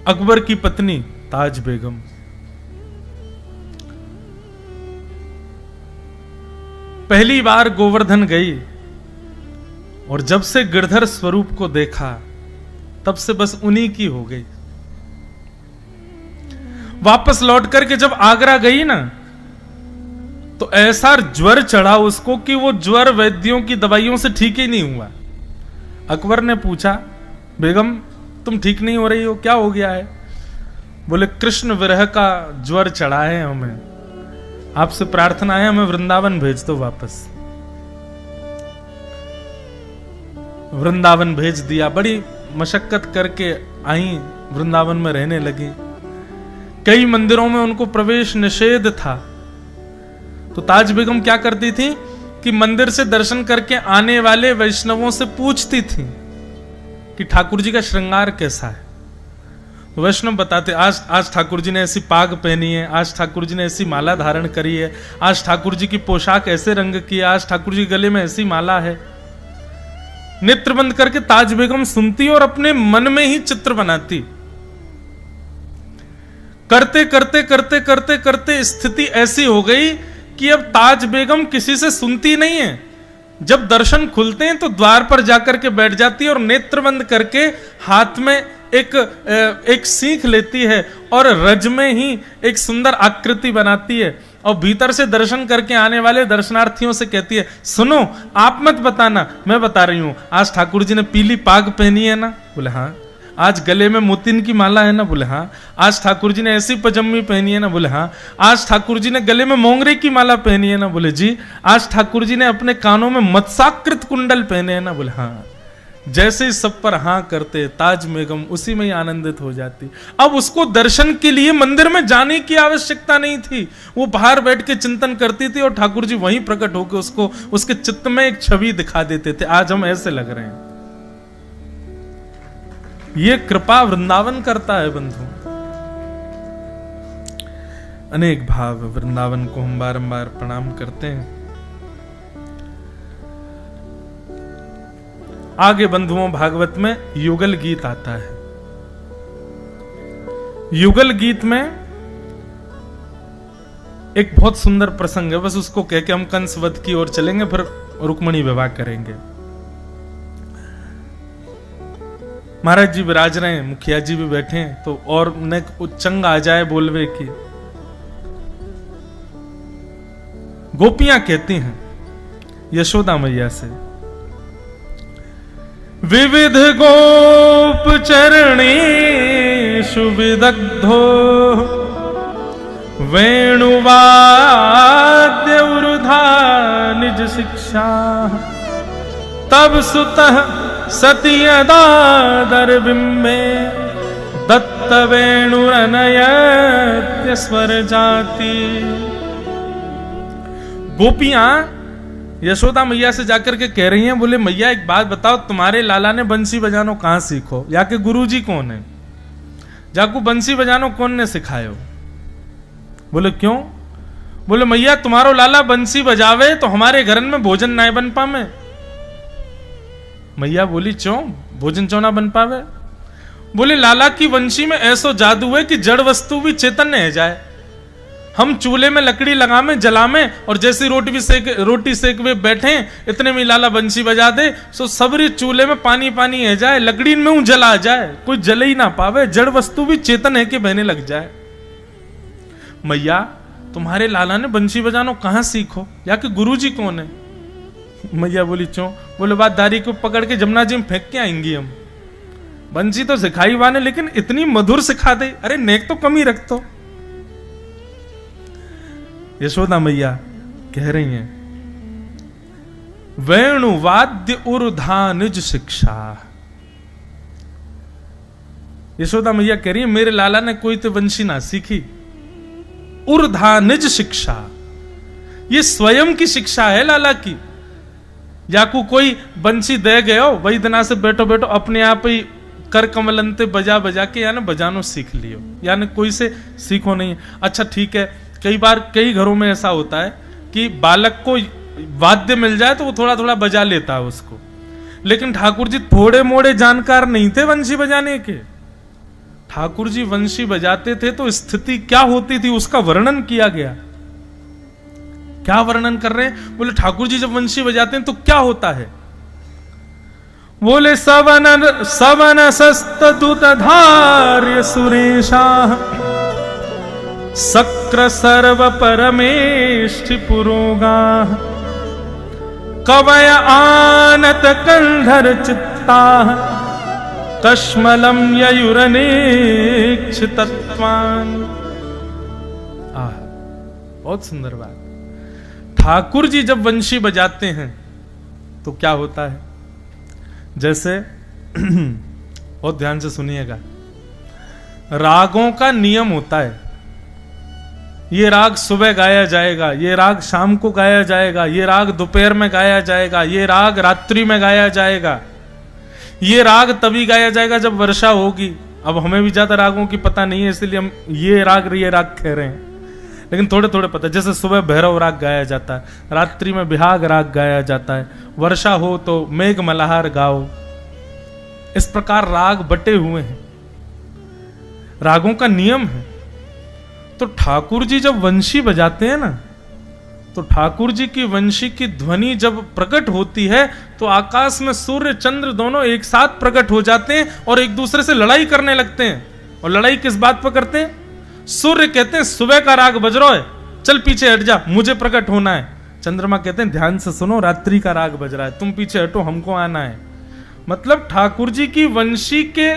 अकबर की पत्नी ताज बेगम। पहली बार गोवर्धन गई और जब से गिरधर स्वरूप को देखा तब से बस उन्हीं की हो गई। वापस लौट करके जब आगरा गई ना तो ऐसा ज्वर चढ़ा उसको कि वो ज्वर वैद्यों की दवाइयों से ठीक ही नहीं हुआ। अकबर ने पूछा, बेगम तुम ठीक नहीं हो रही हो, क्या हो गया है? बोले, कृष्ण विरह का ज्वर चढ़ा है हमें, आपसे प्रार्थना है हमें वृंदावन भेज दो वापस। वृंदावन भेज दिया। बड़ी मशक्कत करके आई, वृंदावन में रहने लगी। कई मंदिरों में उनको प्रवेश निषेध था, तो ताज बेगम क्या करती थी कि मंदिर से दर्शन करके आने वाले वैष्णवों से पूछती थी कि ठाकुर जी का श्रृंगार कैसा है। वैष्णव बताते, आज ठाकुर जी ने ऐसी पाग पहनी है, आज ठाकुर जी ने ऐसी माला धारण करी है, आज ठाकुर जी की पोशाक ऐसे रंग की है, आज ठाकुर जी गले में ऐसी माला है। नेत्र बंद करके ताज बेगम सुनती और अपने मन में ही चित्र बनाती। करते करते करते करते करते स्थिति ऐसी हो गई कि अब ताज बेगम किसी से सुनती नहीं है। जब दर्शन खुलते हैं तो द्वार पर जाकर के बैठ जाती है और नेत्र बंद करके हाथ में एक सीख लेती है और रज में ही एक सुंदर आकृति बनाती है और भीतर से दर्शन करके आने वाले दर्शनार्थियों से कहती है, सुनो आप मत बताना, मैं बता रही हूं, आज ठाकुर जी ने पीली पाग पहनी है ना? बोले हाँ। आज गले में मोतिन की माला है ना? बोले हाँ। आज ठाकुर जी ने ऐसी पजम्मी पहनी है ना? बोले हाँ। आज ठाकुर जी ने गले में मोंगरे की माला पहनी है ना? बोले जी। आज ठाकुर जी ने अपने कानों में मत्स्याकृत कुंडल पहने हैं ना? बोले हाँ। जैसे ही सब पर हाँ करते ताज बेगम उसी में ही आनंदित हो जाती। अब उसको दर्शन के लिए मंदिर में जाने की आवश्यकता नहीं थी, वो बाहर बैठ के चिंतन करती थी और ठाकुर जी वहीं प्रकट होकर उसको उसके चित्त में एक छवि दिखा देते थे, आज हम ऐसे लग रहे हैं। ये कृपा वृंदावन करता है बंधु। अनेक भाव वृंदावन को हम बारंबार प्रणाम करते हैं। आगे बंधुओं भागवत में युगल गीत आता है। युगल गीत में एक बहुत सुंदर प्रसंग है, बस उसको कह के हम कंस वध की ओर चलेंगे, फिर रुक्मणी विवाह करेंगे। महाराज जी विराज रहे हैं, मुखिया जी भी बैठे हैं, तो और उन्हें उच्चंग आ जाए बोलवे की। गोपियां कहती हैं यशोदा मैया से, विविध गोप चरणेषु विदग्धो वेणुवाद्य उरुधा निज शिक्षा, तब सुतः सति यदादर बिंबे दत्त वेणुरनयत्य स्वर जाति। गोपियां यशोदा मैया से जाकर के कह रही हैं, बोले मैया एक बात बताओ, तुम्हारे लाला ने बंसी बजानो कहां सीखो? या के गुरुजी कौन है? जाकू बंसी बजानो कौन ने सिखायो? बोले क्यों? बोले मैया तुम्हारो लाला बंसी बजावे तो हमारे घर में भोजन ना बन पावे। मैया बोली क्यों भोजन क्यों ना बन पावे? बोले लाला की वंशी में ऐसो जादू है कि जड़ वस्तु भी चैतन्य है जाए। हम चूल्हे में लकड़ी लगावे जलावे और जैसी रोटी सेक वे बैठे, इतने में लाला बंसी बजा दे, सो सबरी चूल्हे में पानी पानी है जाए, लकड़ी में ऊ जला जाए, कोई जले ही ना पावे, जड़ वस्तु भी चेतन है कि बहने लग जाए। मैया तुम्हारे लाला ने बंसी बजानो कहां सीखो? या कि गुरुजी कौन है? मैया बोली क्यों? बोले बात दारी को पकड़ के जमुना जी में फेंक के आएंगी हम। बंसी तो सिखाई वाने, लेकिन इतनी मधुर सिखा दे, अरे नेक तो कम ही रख तो। यशोदा मैया कह रही हैं, वेणु वाद्य उर्धा निज शिक्षा। यशोदा मैया कह रही है मेरे लाला ने कोई तो वंशी ना सीखी, उर्धा निज शिक्षा, ये स्वयं की शिक्षा है लाला की। याकू कोई बंसी दे गए हो, वही दिना से बैठो बैठो अपने आप ही कर कमलंते बजा बजा के यानी बजानो सीख लियो, यानी कोई से सीखो नहीं। अच्छा ठीक है, कई बार कई घरों में ऐसा होता है कि बालक को वाद्य मिल जाए तो वो थोड़ा थोड़ा बजा लेता है उसको, लेकिन ठाकुर जी थोड़े मोड़े जानकार नहीं थे बंसी बजाने के। ठाकुर जी वंशी बजाते थे तो स्थिति क्या होती थी उसका वर्णन किया गया। क्या वर्णन कर रहे हैं? बोले ठाकुर जी जब वंशी बजाते हैं तो क्या होता है? बोले सवन सस्तुत धार्य सुरेशा सक्र सर्व परमेष्ठि पुरोगा कवय आनत कंधर चित्ता कश्मलम ययुरनेक्षितत्वान्। बहुत सुंदर बात। ठाकुर जी जब वंशी बजाते हैं तो क्या होता है? जैसे बहुत ध्यान से सुनिएगा, रागों का नियम होता है। ये राग सुबह गाया जाएगा, ये राग शाम को गाया जाएगा, ये राग दोपहर में गाया जाएगा, ये राग रात्रि में गाया जाएगा, ये राग तभी गाया जाएगा जब वर्षा होगी। अब हमें भी ज्यादा रागों की पता नहीं है, इसलिए हम ये राग कह रहे हैं, लेकिन थोड़े थोड़े पता। जैसे सुबह भैरव राग गाया जाता है, रात्रि में बिहाग राग गाया जाता है, वर्षा हो तो मेघ मल्हार गाओ। इस प्रकार राग बटे हुए हैं, रागों का नियम है। तो ठाकुर जी जब वंशी बजाते हैं ना, तो ठाकुर जी की वंशी की ध्वनि जब प्रकट होती है तो आकाश में सूर्य चंद्र दोनों एक साथ प्रकट हो जाते हैं और एक दूसरे से लड़ाई करने लगते हैं। और लड़ाई किस बात पर करते हैं? सूर्य कहते हैं सुबह का राग बज रहा है, चल पीछे हट जा, मुझे प्रकट होना है। चंद्रमा कहते हैं ध्यान से सुनो, रात्रि का राग बज रहा है, तुम पीछे हटो, हमको आना है। मतलब ठाकुर जी की वंशी के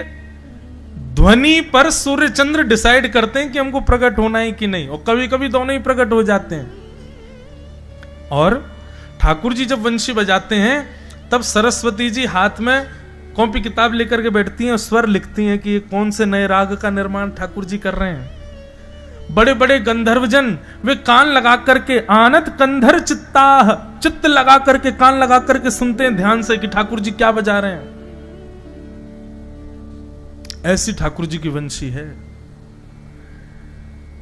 ध्वनि पर सूर्य चंद्र डिसाइड करते हैं कि हमको प्रकट होना है कि नहीं, और कभी कभी दोनों ही प्रकट हो जाते हैं। और ठाकुर जी जब वंशी बजाते हैं तब सरस्वती जी हाथ में कॉपी किताब लेकर के बैठती हैं और स्वर लिखती हैं कि कौन से नए राग का निर्माण ठाकुर जी कर रहे हैं। बड़े बड़े गंधर्वजन वे कान लगा करके आनत कंधर चित्ता, चित्त लगा करके कान लगा करके सुनते हैं ध्यान से कि ठाकुर जी क्या बजा रहे हैं। ऐसी ठाकुर जी की वंशी है।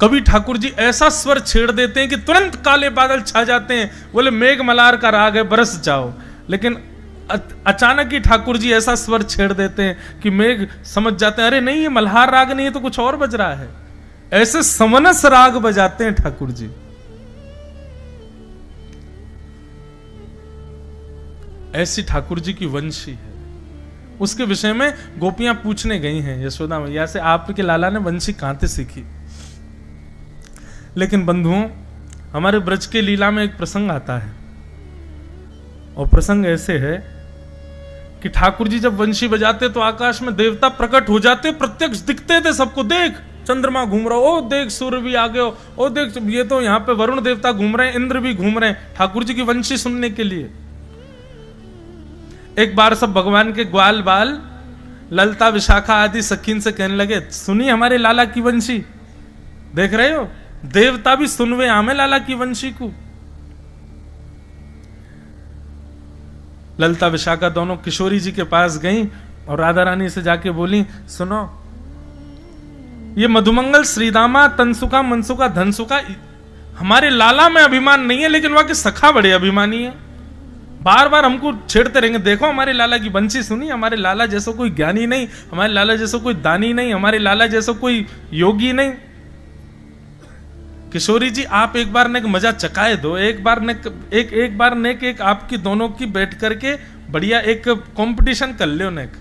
कभी ठाकुर जी ऐसा स्वर छेड़ देते हैं कि तुरंत काले बादल छा जाते हैं, बोले मेघ मल्हार का राग है, बरस जाओ। लेकिन अचानक ही ठाकुर जी ऐसा स्वर छेड़ देते हैं कि मेघ समझ जाते हैं अरे नहीं ये मल्हार राग नहीं है, तो कुछ और बज रहा है। ऐसे समनस राग बजाते हैं ठाकुर जी। ऐसी ठाकुर जी की वंशी है। उसके विषय में गोपियां पूछने गई हैं यशोदा मैया से, आपके लाला ने वंशी कहां से सीखी। लेकिन बंधुओं, हमारे ब्रज के लीला में एक प्रसंग आता है, और प्रसंग ऐसे है कि ठाकुर जी जब वंशी बजाते तो आकाश में देवता प्रकट हो जाते, प्रत्यक्ष दिखते थे सबको। देख चंद्रमा घूम रहा हो, ओ देख सूर्य भी आ गए हो, ओ देख ये तो यहाँ पे वरुण देवता घूम रहे हैं, इंद्र भी घूम रहे हैं ठाकुर जी की वंशी सुनने के लिए। एक बार सब भगवान के ग्वाल बाल ललता विशाखा आदि सखीन से कहने लगे, सुनिए हमारे लाला की वंशी। देख रहे हो, देवता भी सुनवे आमे लाला की वंशी को। ललता विशाखा दोनों किशोरी जी के पास गईं और राधा रानी से जाके बोली, सुनो ये मधुमंगल श्रीदामा तनसुका मनसुका धनसुका, हमारे लाला में अभिमान नहीं है, लेकिन वहां के सखा बड़े अभिमानी है, बार बार हमको छेड़ते रहेंगे। देखो हमारे लाला की वंशी सुनी, हमारे लाला जैसा कोई ज्ञानी नहीं, हमारे लाला जैसा कोई दानी नहीं, हमारे लाला जैसा कोई योगी नहीं। किशोरी जी आप एक बार ने मजा चकाए दो, एक बार ने एक आपकी दोनों की बैठ करके बढ़िया एक कंपटीशन कर लो नेक।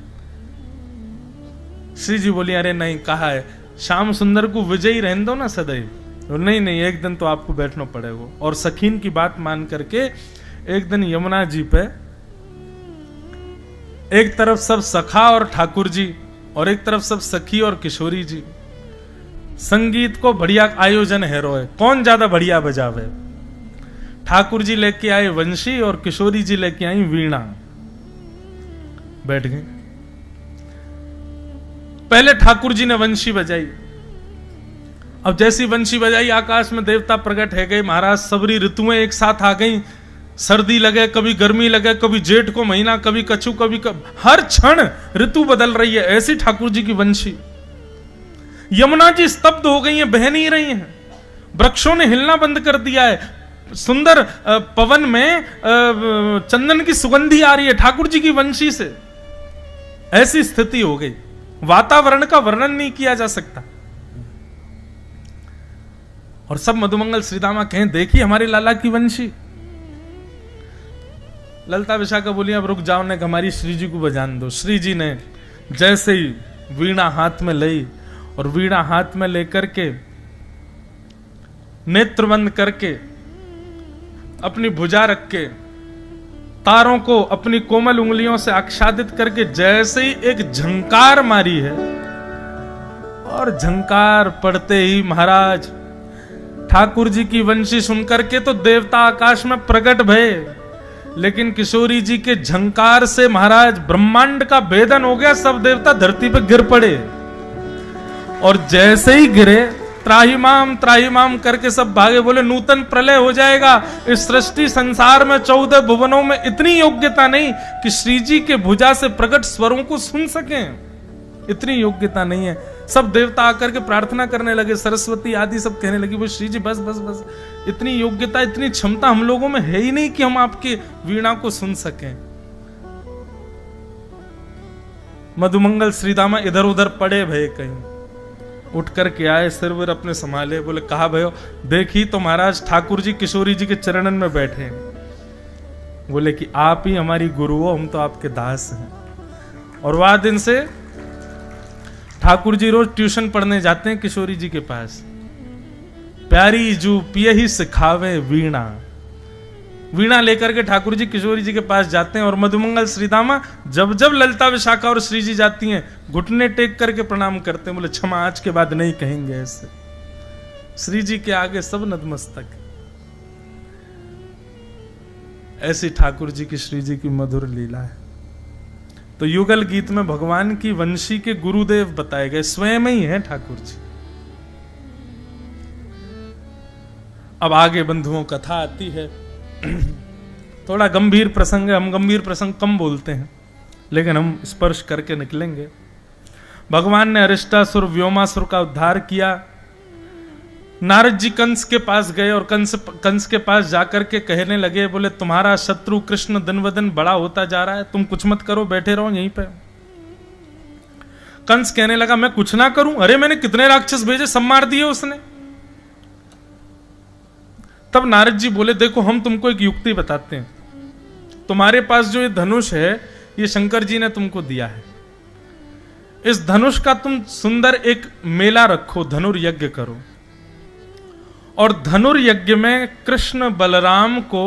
श्री जी बोली, अरे नहीं, कहा है श्याम सुंदर को विजयी रहने दो ना सदैव। नहीं नहीं, एक दिन तो आपको बैठना पड़ेगा। और सखीन की बात मान करके एक दिन यमुना जी पे एक तरफ सब सखा और ठाकुर जी, और एक तरफ सब सखी और किशोरी जी, संगीत को बढ़िया आयोजन है रोए, कौन ज्यादा बढ़िया बजावे। ठाकुर जी लेके आए वंशी और किशोरी जी लेके आई वीणा। बैठ गए। पहले ठाकुर जी ने वंशी बजाई। अब जैसी वंशी बजाई आकाश में देवता प्रकट है गए। महाराज सबरी ऋतुएं एक साथ आ गई, सर्दी लगे, कभी गर्मी लगे, कभी जेठ को महीना, कभी कछु, हर क्षण ऋतु बदल रही है। ऐसी ठाकुर जी की वंशी। यमुना जी स्तब्ध हो गई हैं, बह नहीं रही हैं, वृक्षों ने हिलना बंद कर दिया है, सुंदर पवन में चंदन की सुगंधी आ रही है ठाकुर जी की वंशी से। ऐसी स्थिति हो गई। वातावरण का वर्णन नहीं किया जा सकता। और सब मधुमंगल श्रीदामा कहें देखिए हमारे लाला की वंशी। ललता विशाखा बोली अब रुक जाओ, ने हमारी श्री जी को बजान दो। श्री जी ने जैसे ही वीणा हाथ में ली और वीणा हाथ में लेकर के नेत्र बंद करके अपनी भुजा रख के तारों को अपनी कोमल उंगलियों से आच्छादित करके जैसे ही एक झंकार मारी है, और झंकार पड़ते ही महाराज ठाकुर जी की वंशी सुनकर के तो देवता आकाश में प्रकट भये, लेकिन किशोरी जी के झंकार से महाराज ब्रह्मांड का भेदन हो गया। सब देवता धरती पे गिर पड़े और जैसे ही गिरे त्राहिमाम करके सब भागे, बोले नूतन प्रलय हो जाएगा। इस सृष्टि संसार में 14 भुवनों में इतनी योग्यता नहीं कि श्री जी के भुजा से प्रकट स्वरों को सुन सकें, इतनी योग्यता नहीं है। सब देवता आकर के प्रार्थना करने लगे, सरस्वती आदि सब कहने लगी वो श्री जी बस बस बस, इतनी योग्यता इतनी क्षमता हम लोगों में है ही नहीं कि हम आपके वीणा को सुन सकें। मधुमंगल श्रीदामा इधर उधर पड़े भय, कहीं उठ करके आए, सिरवर अपने संभाले, बोले कहा भयो देखी तो महाराज ठाकुर जी किशोरी जी के चरणन में बैठे हैं। बोले कि आप ही हमारी गुरु हो, हम तो आपके दास हैं। और वह दिन से ठाकुर जी रोज ट्यूशन पढ़ने जाते हैं किशोरी जी के पास। प्यारी जू पिए ही सिखावे वीणा, वीणा लेकर के ठाकुर जी किशोरी जी के पास जाते हैं। और मधुमंगल श्रीदामा जब जब ललिता विशाखा और श्री जी जाती हैं घुटने टेक करके प्रणाम करते हैं, बोले क्षमा आज के बाद नहीं कहेंगे ऐसे। श्री जी के आगे सब नतमस्तक। ऐसी ठाकुर जी की श्री जी की मधुर लीला है। तो युगल गीत में भगवान की वंशी के गुरुदेव बताए गए स्वयं ही हैं ठाकुर जी। अब आगे बंधुओं कथा आती है, थोड़ा गंभीर प्रसंग है, हम गंभीर प्रसंग कम बोलते हैं लेकिन हम स्पर्श करके निकलेंगे। भगवान ने अरिष्टासुर व्योमासुर का उद्धार किया। नारद जी कंस के पास गए और कंस के पास जाकर के कहने लगे, बोले तुम्हारा शत्रु कृष्ण दिन ब दिन बड़ा होता जा रहा है, तुम कुछ मत करो, बैठे रहो यहीं पे। कंस कहने लगा मैं कुछ ना करूं, अरे मैंने कितने राक्षस भेजे, सब मार दिए उसने। तब नारद जी बोले देखो हम तुमको एक युक्ति बताते हैं, तुम्हारे पास जो ये धनुष है ये शंकर जी ने तुमको दिया है, इस धनुष का तुम सुंदर एक मेला रखो, धनुर्यज्ञ करो, और धनुर्यज्ञ में कृष्ण बलराम को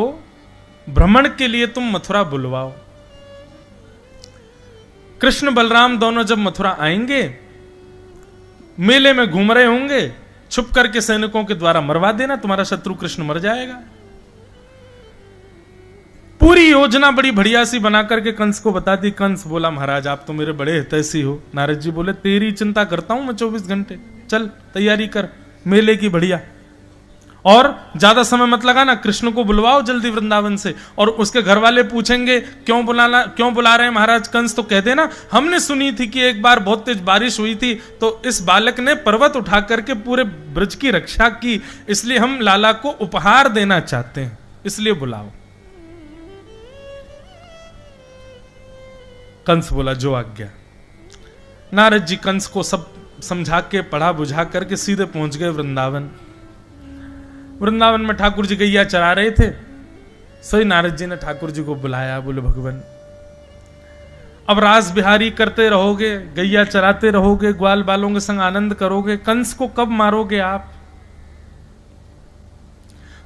भ्रमण के लिए तुम मथुरा बुलवाओ। कृष्ण बलराम दोनों जब मथुरा आएंगे, मेले में घूम रहे होंगे, छुप करके सैनिकों के द्वारा मरवा देना, तुम्हारा शत्रु कृष्ण मर जाएगा। पूरी योजना बड़ी बढ़िया सी बना करके कंस को बता दी। कंस बोला महाराज आप तो मेरे बड़े हितैषी हो। नारद जी बोले तेरी चिंता करता हूं मैं 24 घंटे, चल तैयारी कर मेले की बढ़िया, और ज्यादा समय मत लगाना, कृष्ण को बुलवाओ जल्दी वृंदावन से। और उसके घर वाले पूछेंगे क्यों बुला रहे हैं महाराज कंस, तो कह देना हमने सुनी थी कि एक बार बहुत तेज बारिश हुई थी तो इस बालक ने पर्वत उठा करके पूरे ब्रज की रक्षा की, इसलिए हम लाला को उपहार देना चाहते हैं, इसलिए बुलाओ। कंस बोला जो आज्ञा। नारद जी कंस को सब समझा के पढ़ा बुझा करके सीधे पहुंच गए वृंदावन। वृंदावन में ठाकुर जी गैया चरा रहे थे, सही नारद जी ने ठाकुर जी को बुलाया, बोले भगवान अब रास बिहारी करते रहोगे, गैया चराते रहोगे, ग्वाल बालों के संग आनंद करोगे, कंस को कब मारोगे आप?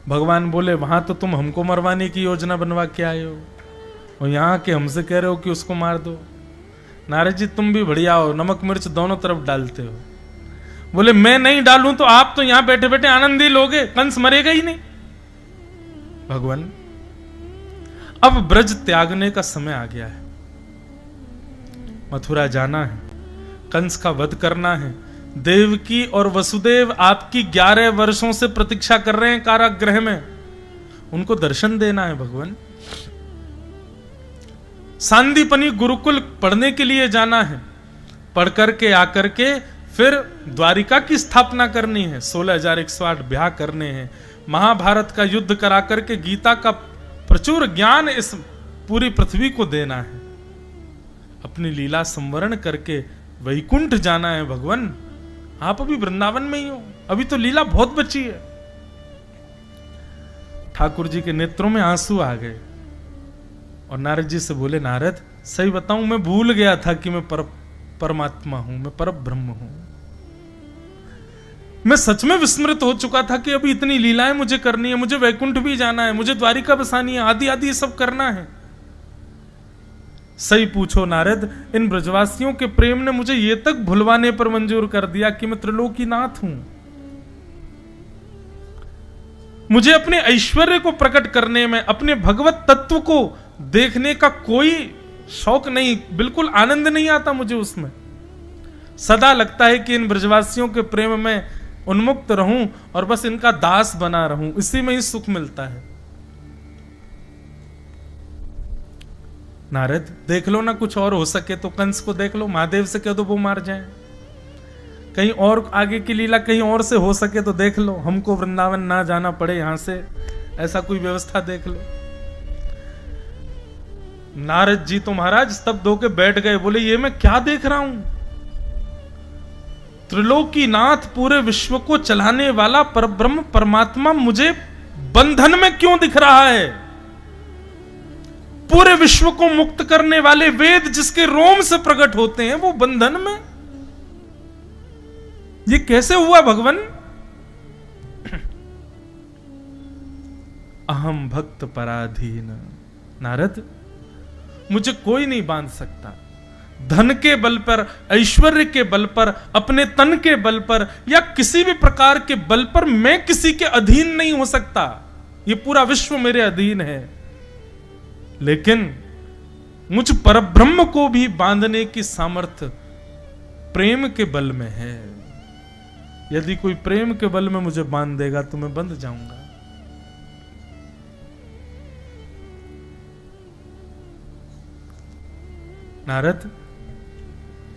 भगवान बोले वहां तो तुम हमको मरवाने की योजना बनवा के आए हो और यहां के हमसे कह रहे हो कि उसको मार दो। नारद जी तुम भी बढ़िया हो, नमक मिर्च दोनों तरफ डालते हो। बोले मैं नहीं डालूं तो आप तो यहां बैठे बैठे आनंद ही लोगे, कंस मरेगा ही नहीं। भगवान अब ब्रज त्यागने का समय आ गया है, मथुरा जाना है, कंस का वध करना है। देवकी और वसुदेव आपकी 11 वर्षों से प्रतीक्षा कर रहे हैं कारागृह में, उनको दर्शन देना है। भगवान सांदीपनी गुरुकुल पढ़ने के लिए जाना है, पढ़ करके आकर के फिर द्वारिका की स्थापना करनी है, 16,108 ब्याह करने हैं, महाभारत का युद्ध करा करके गीता का प्रचुर ज्ञान इस पूरी पृथ्वी को देना है, अपनी लीला संवरण करके वैकुंठ जाना है भगवान, आप अभी वृंदावन में ही हो, अभी तो लीला बहुत बची है। ठाकुर जी के नेत्रों में आंसू आ गए और नारद जी से बोले, नारद सही बताऊं, मैं भूल गया था कि मैं परमात्मा हूं, मैं परब्रह्म हूं। मैं सच में विस्मृत हो चुका था कि अभी इतनी लीलाएं मुझे करनी है, मुझे वैकुंठ भी जाना है, मुझे द्वारिका बसानी है, आदि आदि ये सब करना है। सही पूछो नारद, इन ब्रजवासियों के प्रेम ने मुझे ये तक भुलवाने पर मंजूर कर दिया कि मैं त्रिलोकीनाथ हूं। मुझे अपने ऐश्वर्य को प्रकट करने में, अपने भगवत तत्व को देखने का कोई शौक नहीं, बिल्कुल आनंद नहीं आता मुझे उसमें। सदा लगता है कि इन ब्रजवासियों के प्रेम में उन्मुक्त रहूं और बस इनका दास बना रहूं, इसी में ही सुख मिलता है। नारद देख लो ना, कुछ और हो सके तो कंस को देख लो, महादेव से कह दो वो मार जाए, कहीं और आगे की लीला कहीं और से हो सके तो देख लो, हमको वृंदावन ना जाना पड़े यहां से, ऐसा कोई व्यवस्था देख लो। नारद जी तो महाराज स्तब्ध होके बैठ गए, बोले ये मैं क्या देख रहा हूं? त्रिलोकीनाथ, पूरे विश्व को चलाने वाला परब्रह्म परमात्मा मुझे बंधन में क्यों दिख रहा है? पूरे विश्व को मुक्त करने वाले वेद जिसके रोम से प्रकट होते हैं, वो बंधन में? ये कैसे हुआ भगवान? अहम भक्त पराधीन। नारद मुझे कोई नहीं बांध सकता, धन के बल पर, ऐश्वर्य के बल पर, अपने तन के बल पर या किसी भी प्रकार के बल पर मैं किसी के अधीन नहीं हो सकता। ये पूरा विश्व मेरे अधीन है, लेकिन मुझ परब्रह्म को भी बांधने की सामर्थ्य प्रेम के बल में है। यदि कोई प्रेम के बल में मुझे बांध देगा तो मैं बंध जाऊंगा। नारद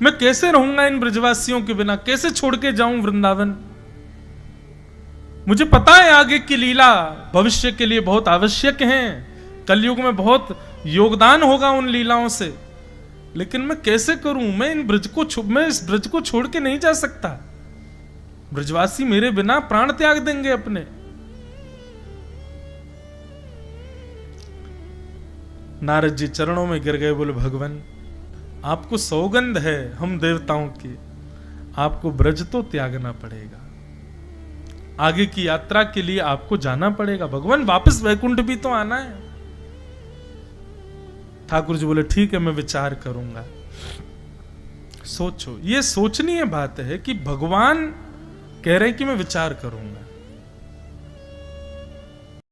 मैं कैसे रहूंगा इन ब्रजवासियों के बिना, कैसे छोड़ के जाऊं वृंदावन? मुझे पता है आगे की लीला भविष्य के लिए बहुत आवश्यक है, कलयुग में बहुत योगदान होगा उन लीलाओं से, लेकिन मैं कैसे करूं? मैं इस ब्रज को छोड़ के नहीं जा सकता। ब्रजवासी मेरे बिना प्राण त्याग देंगे अपने। नारद जी चरणों में गिर गए, बोले भगवान आपको सौगंध है हम देवताओं की, आपको ब्रज तो त्यागना पड़ेगा, आगे की यात्रा के लिए आपको जाना पड़ेगा। भगवान वापस वैकुंठ भी तो आना है। ठाकुर जी बोले ठीक है मैं विचार करूंगा। सोचो, ये सोचनीय बात है कि भगवान कह रहे हैं कि मैं विचार करूंगा।